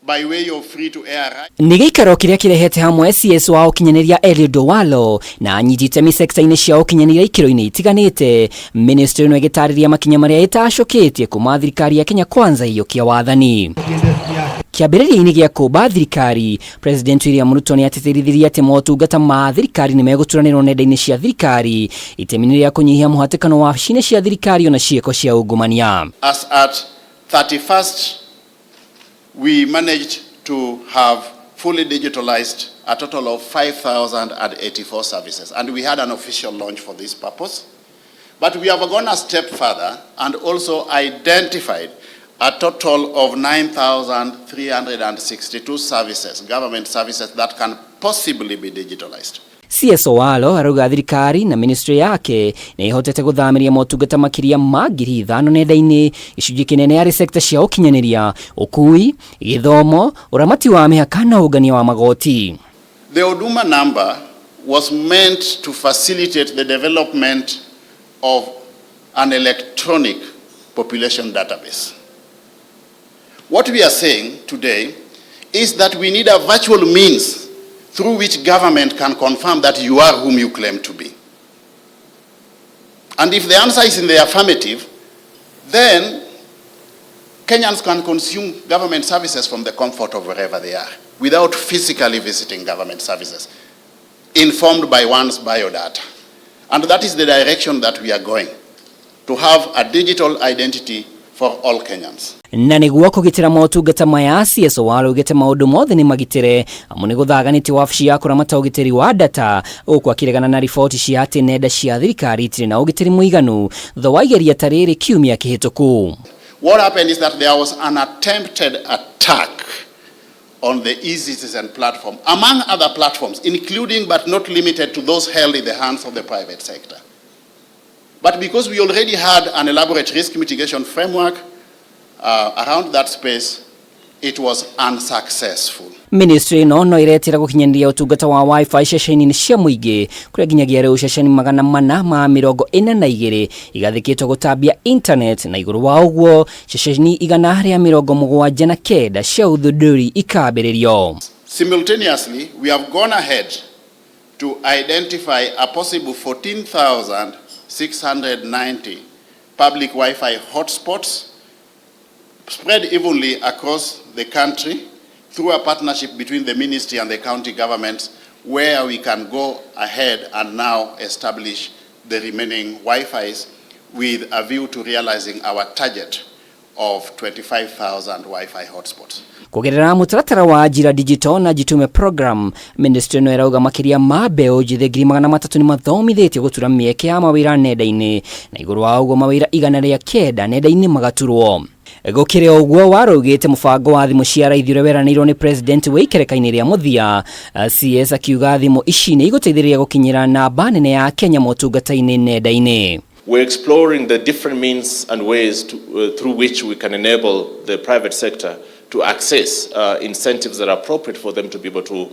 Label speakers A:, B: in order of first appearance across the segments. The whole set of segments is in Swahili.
A: by way of free to air.
B: Nigikaro kiria kirehete hamwe CS wa ukinyaniria Eliud Owalo na anyitite mi sector-ini cia ukinyaniria ikiro-ini itiganite. Ministry no igitariria makinya maria itacoketie kuma thirikari ya Kenya Kwanza iyo kia wathani. Kiambĩrĩria-inĩ gĩa kũmba thirikari, President William Ruto nĩ atĩtĩrithirie atĩ motungata ma thirikari nĩ megũturanĩrwo nenda-inĩ cia thirikari itemi-inĩ rĩa kũnyihia mũhatĩkano wa wabici-inĩ cia thirikari ona ciĩko cia ungumania.
A: As at 31st, we managed to have fully digitalized a total of 5,084 services, and we had an official launch for this purpose. But we have gone a step further and also identified a total of 9,362 services, government services, that can possibly be digitalized.
B: CS Owalo arauga thirikari na ministry yake nĩ ihotete gũthamiria motungata makiria ma 5,000 nenda-inĩ icunjĩ kĩnene harĩ sector cia ũkinyanĩria, ũkui, gĩthomo, ũramati wa mĩhaka na ũngania wa magoti.
A: The Huduma number was meant to facilitate the development of an electronic population database. What we are saying today is that we need a virtual means through which government can confirm that you are whom you claim to be. And if the answer is in the affirmative, then Kenyans can consume government services from the comfort of wherever they are, without physically visiting government services, informed by one's biodata. And that is the direction that we are going, to have a digital identity for all Kenyans.
B: Na nĩguo kũgitĩra motungata maya, CS Owalo augĩte maũndũ mothe nĩ magitĩre amu nĩ gũthaganĩtie wabici ya kũramata ũgitĩri wa data, ũkũ akĩregana na riboti cia atĩ nenda cia thirikari itirĩ na ũgitĩri mũiganu thutha wa igeria ta rĩrĩ kiumia kĩhĩtũku.
A: What happened is that there was an attempted attack on the E-citicen platform, among other platforms, including but not limited to those held in the hands of the private sector. But because we already had an elaborate risk mitigation framework around that space, it was unsuccessful.
B: Ministry no iretira gũkinyanĩria ũtungata wa Wi-Fi ceceni-inĩ cia mũingĩ kũrĩa nginyagia rĩu ceceni 442 igathĩkĩtwo gũtambia internet, na igũrũ wa ũguo ceceni 179 cia ũthundũri ikambĩrĩrio.
A: Simultaneously, we have gone ahead to identify a possible 14,690 public Wi-Fi hotspots spread evenly across the country through a partnership between the ministry and the county governments, where we can go ahead and now establish the remaining Wi-Fis with a view to realizing our target of 25,000 Wi-Fi hotspots.
B: Kugerera mutaratara wa ajira digital na jitume program, ministry no irauga makiria ma mbeũ njĩthĩ 300 nĩ mathomithĩtio gũtura mĩeke ya mawĩra nenda-inĩ, na igũrũ wa ũguo mawĩra 109 nenda-inĩ magaturwo. Gũkĩrĩ ũguo waraugĩte mũbango wa thimũ cia raithi ũrĩa weranĩirwo nĩ president wa ikereka-inĩ rĩa mũthia, CS akiuga thimũ ici nĩ igũteithĩrĩria gũkinyĩra namba nene ya Kenya motungata-inĩ nenda-inĩ.
C: We're exploring the different means and ways through which we can enable the private sector to access incentives that are appropriate for them to be able to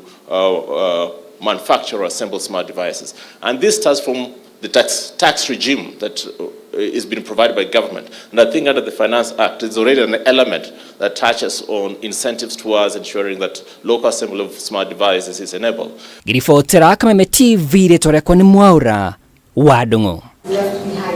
C: manufacture or assemble smart devices. And this starts from the tax regime that is being provided by government. And I think under the Finance Act, there's already an element that touches on incentives towards ensuring that local assembly of smart devices is enabled.
B: Girifotera Kameme TV, Retoreko ni Mwaura, Wadungu.